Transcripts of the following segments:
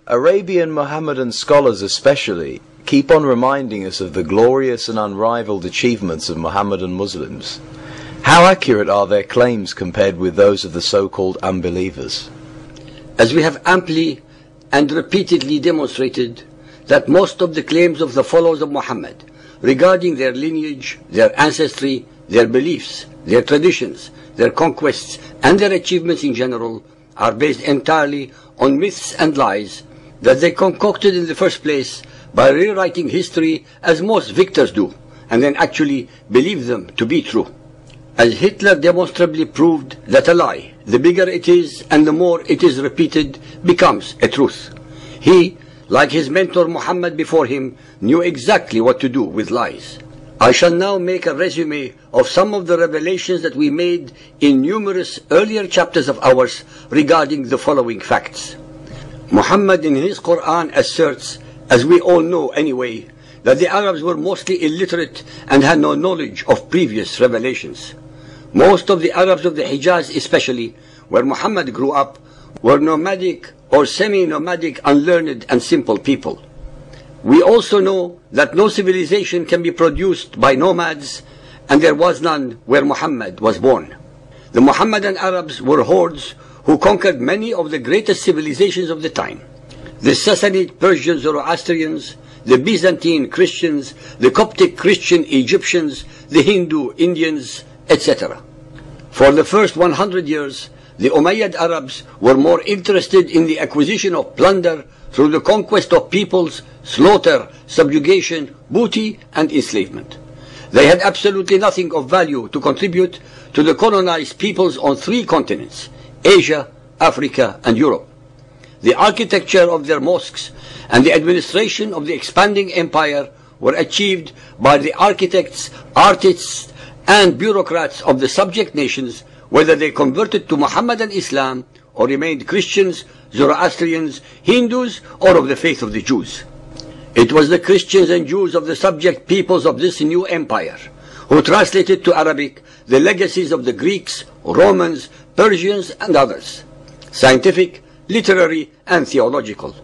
Arabian Mohammedan scholars especially keep on reminding us of the glorious and unrivaled achievements of Mohammedan Muslims. How accurate are their claims compared with those of the so-called unbelievers? As we have amply and repeatedly demonstrated, that most of the claims of the followers of Muhammad regarding their lineage, their ancestry, their beliefs, their traditions, their conquests, and their achievements in general are based entirely on myths and lies that they concocted in the first place by rewriting history as most victors do, and then actually believe them to be true. As Hitler demonstrably proved that a lie, the bigger it is and the more it is repeated, becomes a truth. He, like his mentor Muhammad before him, knew exactly what to do with lies. I shall now make a resume of some of the revelations that we made in numerous earlier chapters of ours regarding the following facts. Muhammad in his Quran asserts, as we all know anyway, that the Arabs were mostly illiterate and had no knowledge of previous revelations. Most of the Arabs of the Hijaz especially, where Muhammad grew up, were nomadic or semi-nomadic, unlearned and simple people. We also know that no civilization can be produced by nomads, and there was none where Muhammad was born. The Muhammadan Arabs were hordes who conquered many of the greatest civilizations of the time. The Sassanid Persian Zoroastrians, the Byzantine Christians, the Coptic Christian Egyptians, the Hindu Indians, etc. For the first 100 years, the Umayyad Arabs were more interested in the acquisition of plunder through the conquest of peoples, slaughter, subjugation, booty, and enslavement. They had absolutely nothing of value to contribute to the colonized peoples on 3 continents, Asia, Africa, and Europe. The architecture of their mosques and the administration of the expanding empire were achieved by the architects, artists, and bureaucrats of the subject nations, whether they converted to Mohammedan Islam or remained Christians, Zoroastrians, Hindus, or of the faith of the Jews. It was the Christians and Jews of the subject peoples of this new empire who translated to Arabic the legacies of the Greeks, Romans, Persians, and others, scientific, literary, and theological.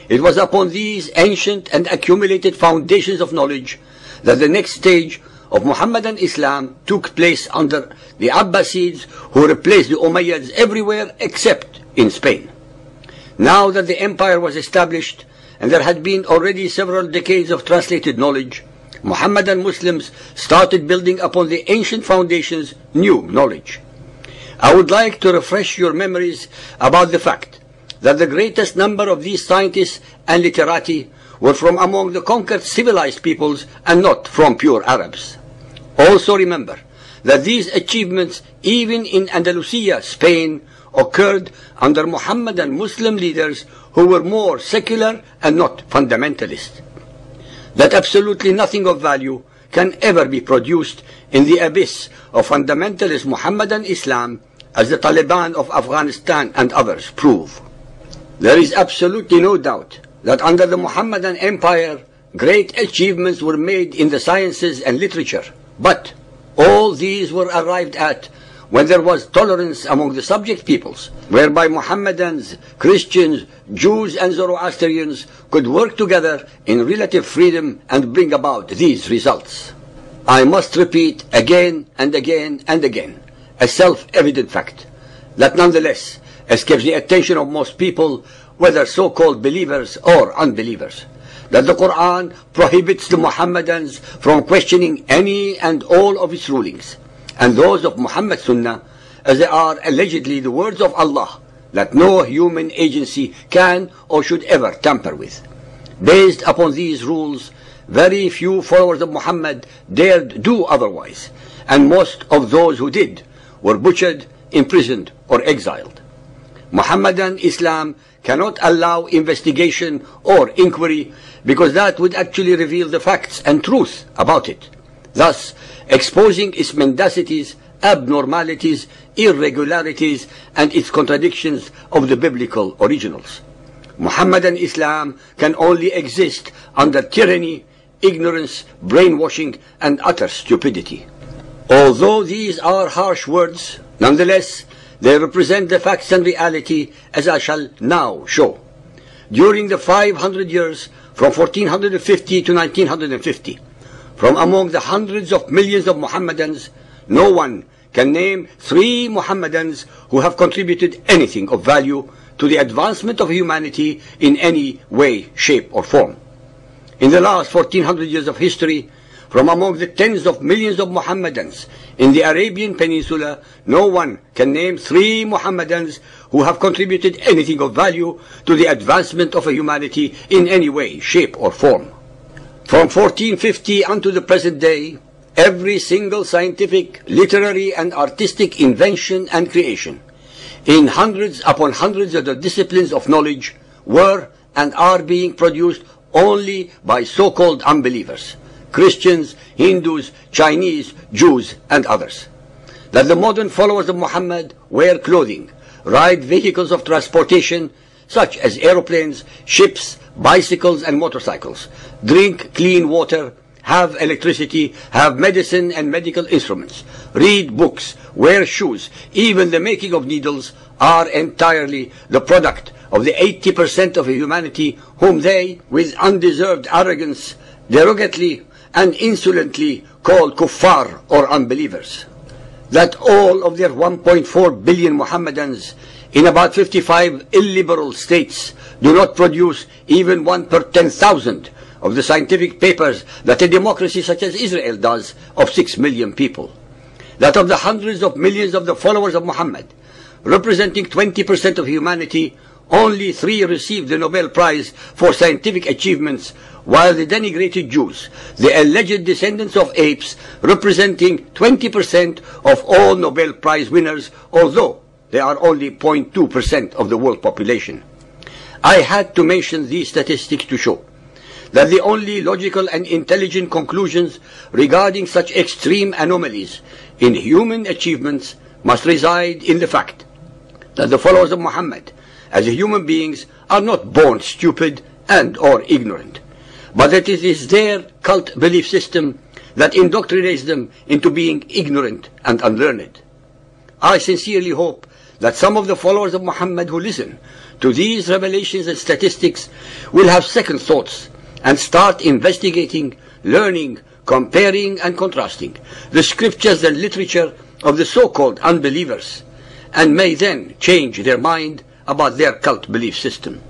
It was upon these ancient and accumulated foundations of knowledge that the next stage of Mohammedan Islam took place under the Abbasids, who replaced the Umayyads everywhere except in Spain. Now that the empire was established and there had been already several decades of translated knowledge, Mohammedan Muslims started building upon the ancient foundations new knowledge. I would like to refresh your memories about the fact that the greatest number of these scientists and literati were from among the conquered civilized peoples and not from pure Arabs. Also remember that these achievements, even in Andalusia, Spain, occurred under Mohammedan Muslim leaders who were more secular and not fundamentalist. That absolutely nothing of value can ever be produced in the abyss of fundamentalist Mohammedan Islam, as the Taliban of Afghanistan and others prove. There is absolutely no doubt that under the Mohammedan Empire, great achievements were made in the sciences and literature, but all these were arrived at when there was tolerance among the subject peoples, whereby Mohammedans, Christians, Jews, and Zoroastrians could work together in relative freedom and bring about these results. I must repeat again and again and again a self-evident fact that nonetheless escapes the attention of most people, whether so-called believers or unbelievers, that the Quran prohibits the Mohammedans from questioning any and all of its rulings, and those of Muhammad's Sunnah, as they are allegedly the words of Allah, that no human agency can or should ever tamper with. Based upon these rules, very few followers of Muhammad dared do otherwise, and most of those who did were butchered, imprisoned, or exiled. Mohammedan Islam cannot allow investigation or inquiry because that would actually reveal the facts and truth about it, thus exposing its mendacities, abnormalities, irregularities, and its contradictions of the biblical originals. Mohammedan Islam can only exist under tyranny, ignorance, brainwashing, and utter stupidity. Although these are harsh words, nonetheless, they represent the facts and reality, as I shall now show. during the 500 years from 1450 to 1950. From among the hundreds of millions of Mohammedans, no one can name 3 Mohammedans who have contributed anything of value to the advancement of humanity in any way, shape or form. In the last 1400 years of history, from among the tens of millions of Mohammedans in the Arabian Peninsula, no one can name 3 Mohammedans who have contributed anything of value to the advancement of humanity in any way, shape or form. From 1450 unto the present day, every single scientific, literary and artistic invention and creation in hundreds upon hundreds of the disciplines of knowledge were and are being produced only by so-called unbelievers, Christians, Hindus, Chinese, Jews and others. That the modern followers of Muhammad wear clothing, ride vehicles of transportation such as aeroplanes, ships, bicycles and motorcycles, drink clean water, have electricity, have medicine and medical instruments, read books, wear shoes, even the making of needles, are entirely the product of the 80% of humanity whom they, with undeserved arrogance, derogatively and insolently call kuffar or unbelievers. That all of their 1.4 billion Mohammedans in about 55 illiberal states do not produce even 1 per 10,000 of the scientific papers that a democracy such as Israel does of 6 million people. That of the hundreds of millions of the followers of Muhammad, representing 20% of humanity, only 3 received the Nobel Prize for scientific achievements, while the denigrated Jews, the alleged descendants of apes, representing 20% of all Nobel Prize winners, although they are only 0.2% of the world population. I had to mention these statistics to show that the only logical and intelligent conclusions regarding such extreme anomalies in human achievements must reside in the fact that the followers of Muhammad as human beings are not born stupid and or ignorant, but that it is their cult belief system that indoctrinates them into being ignorant and unlearned. I sincerely hope that some of the followers of Muhammad who listen to these revelations and statistics will have second thoughts and start investigating, learning, comparing and contrasting the scriptures and literature of the so-called unbelievers, and may then change their mind about their cult belief system.